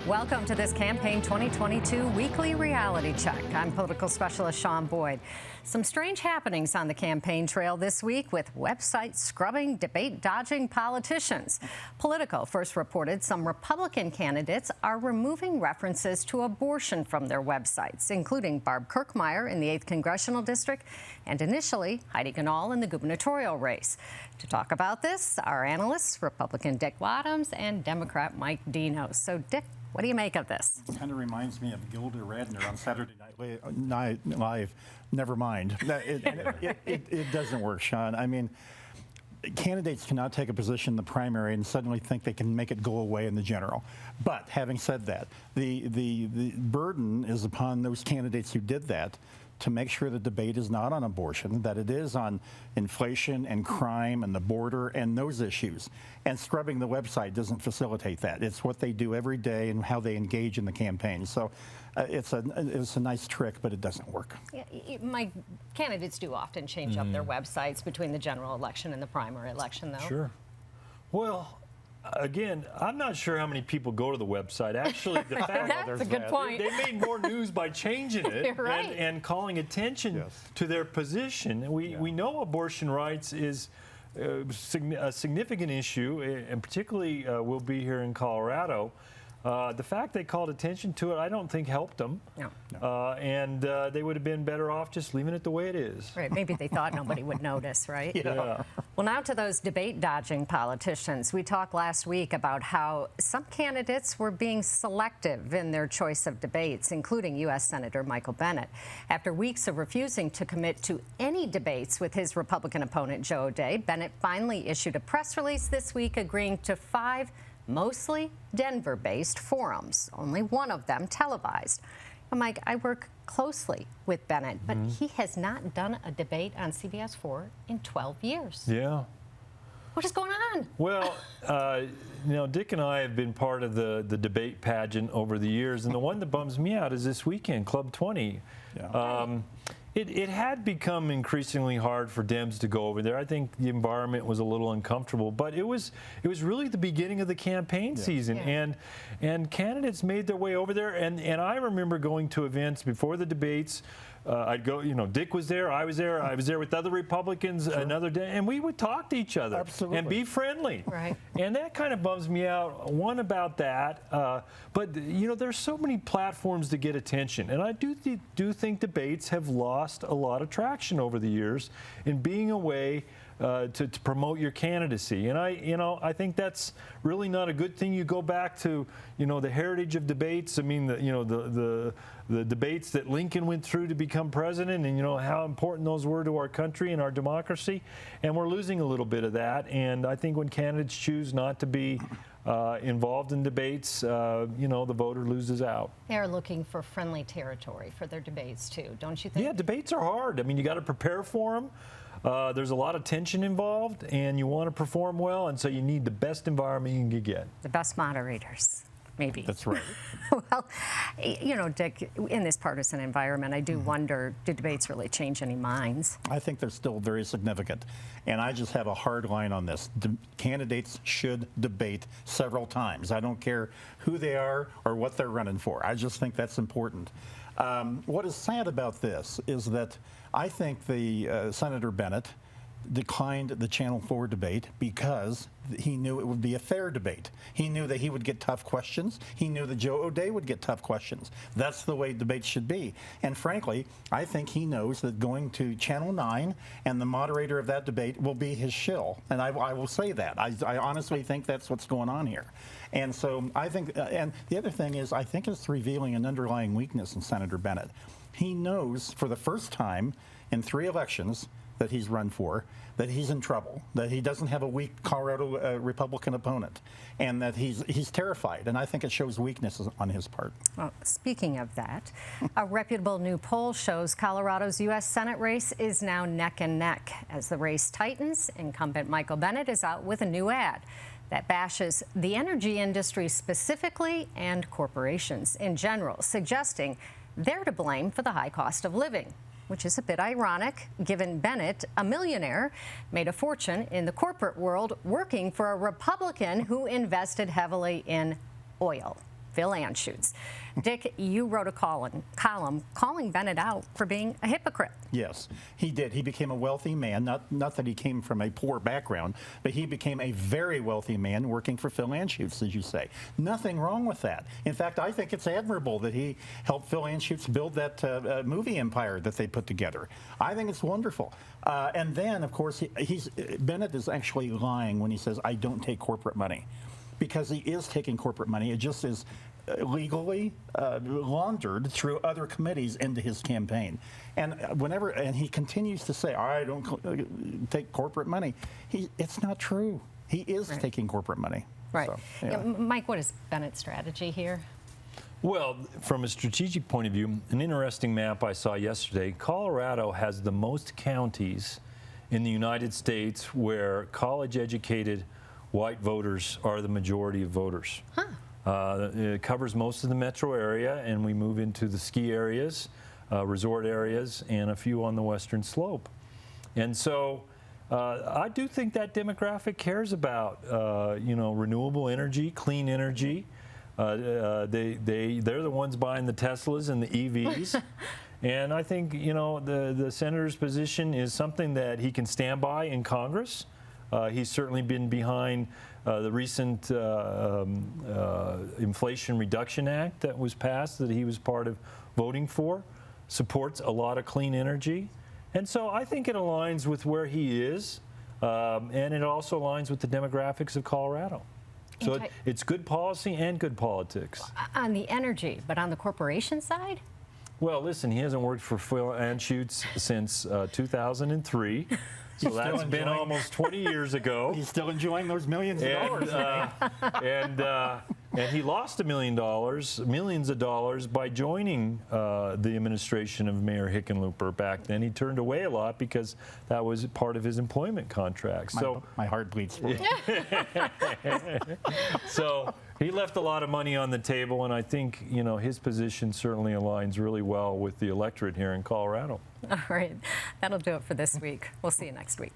Welcome to this Campaign 2022 weekly reality check. I'm political specialist Shaun Boyd. Some strange happenings on the campaign trail this week with website scrubbing, debate dodging politicians. Politico first reported some Republican candidates are removing references to abortion from their websites, including Barb Kirkmeyer in the 8th Congressional District and initially Heidi Ganahl in the gubernatorial race. To talk about this, our analysts, Republican Dick Wadhams and Democrat Mike Dino. So, Dick, what do you make of this? It kind of reminds me of Gilda Radner on Saturday Night Live. Never mind. It doesn't work, Shaun. I mean, candidates cannot take a position in the primary and suddenly think they can make it go away in the general. But having said that, the burden is upon those candidates who did that to make sure the debate is not on abortion, that it is on inflation and crime and the border and those issues. And scrubbing the website doesn't facilitate that. It's what they do every day and how they engage in the campaign. So it's a nice trick, but it doesn't work. Yeah, my candidates do often change up their websites between the general election and the primary election, though. Sure. Well, again, I'm not sure how many people go to the website. Actually, the fact that's a good point. They made more news by changing it You're right. and calling attention to their position. We know abortion rights is a significant issue, and particularly will be here in Colorado. The fact they called attention to it, I don't think helped them. No. And they would have been better off just leaving it the way it is. Right. Maybe they thought nobody would notice, right? Yeah. Well, now to those debate-dodging politicians. We talked last week about how some candidates were being selective in their choice of debates, including U.S. Senator Michael Bennet. After weeks of refusing to commit to any debates with his Republican opponent, Joe O'Dea, Bennet finally issued a press release this week agreeing to 5 mostly Denver-based forums, only one of them televised. Well, Mike, I work closely with Bennet, but he has not done a debate on CBS 4 in 12 years. Yeah. What is going on? Well, Dick and I have been part of the debate pageant over the years, and the one that bums me out is this weekend, Club 20. Yeah. It had become increasingly hard for Dems to go over there. I think the environment was a little uncomfortable, but it was really the beginning of the campaign season, and candidates made their way over there. And I remember going to events before the debates. I'd go, Dick was there, I was there with other Republicans another day, and we would talk to each other and be friendly. Right. And that kind of bums me out, one, about that, but, there's so many platforms to get attention, and I do think debates have lost a lot of traction over the years in being a way to promote your candidacy, and I think that's really not a good thing. You go back to the heritage of debates. I mean, the debates that Lincoln went through to become president, and how important those were to our country and our democracy, and we're losing a little bit of that. And I think when candidates choose not to be involved in debates, the voter loses out. They're looking for friendly territory for their debates too, don't you think? Yeah, debates are hard. I mean, you got to prepare for them. There's a lot of tension involved, and you want to perform well, and so you need the best environment you can get. The best moderators, maybe. That's right. Well, Dick, in this partisan environment, I do wonder, do debates really change any minds? I think they're still very significant, and I just have a hard line on this. Candidates should debate several times. I don't care who they are or what they're running for. I just think that's important. What is sad about this is that I think the Senator Bennet declined the Channel 4 debate because he knew it would be a fair debate. He knew that he would get tough questions. He knew that Joe O'Dea would get tough questions. That's the way debates should be. And frankly, I think he knows that going to Channel 9 and the moderator of that debate will be his shill. And I will say that. I honestly think that's what's going on here. And so I think, and the other thing is, I think it's revealing an underlying weakness in Senator Bennet. He knows for the first time in 3 elections that he's run for, that he's in trouble, that he doesn't have a weak Colorado Republican opponent, and that he's terrified. And I think it shows weakness on his part. Well, speaking of that, a reputable new poll shows Colorado's U.S. Senate race is now neck and neck. As the race tightens, incumbent Michael Bennet is out with a new ad that bashes the energy industry specifically and corporations in general, suggesting they're to blame for the high cost of living, which is a bit ironic, given Bennet, a millionaire, made a fortune in the corporate world working for a Republican who invested heavily in oil. Phil Anschutz. Dick, you wrote a column calling Bennett out for being a hypocrite. Yes, he did. He became a wealthy man, not that he came from a poor background, but he became a very wealthy man working for Phil Anschutz, as you say. Nothing wrong with that. In fact, I think it's admirable that he helped Phil Anschutz build that movie empire that they put together. I think it's wonderful. And then, of course, Bennett is actually lying when he says, I don't take corporate money. Because he is taking corporate money. It just is legally laundered through other committees into his campaign. And he continues to say, I don't take corporate money. It's not true. He is taking corporate money. Right. So, yeah. Mike, what is Bennett's strategy here? Well, from a strategic point of view, an interesting map I saw yesterday, Colorado has the most counties in the United States where college-educated white voters are the majority of voters. Huh. It covers most of the metro area, and we move into the ski areas, resort areas, and a few on the western slope. And so I do think that demographic cares about renewable energy, clean energy. They're the ones buying the Teslas and the EVs. And I think the senator's position is something that he can stand by in Congress. He's certainly been behind the recent Inflation Reduction Act that was passed, that he was part of voting for, supports a lot of clean energy. And so I think it aligns with where he is, and it also aligns with the demographics of Colorado. So it's good policy and good politics. On the energy, but on the corporation side? Well, listen, he hasn't worked for Phil Anschutz since 2003. So that's been almost 20 years ago. He's still enjoying those millions of dollars. And he lost millions of dollars by joining the administration of Mayor Hickenlooper back then. He turned away a lot because that was part of his employment contract. My heart bleeds for him. So he left a lot of money on the table, and I think his position certainly aligns really well with the electorate here in Colorado. All right, that'll do it for this week. We'll see you next week.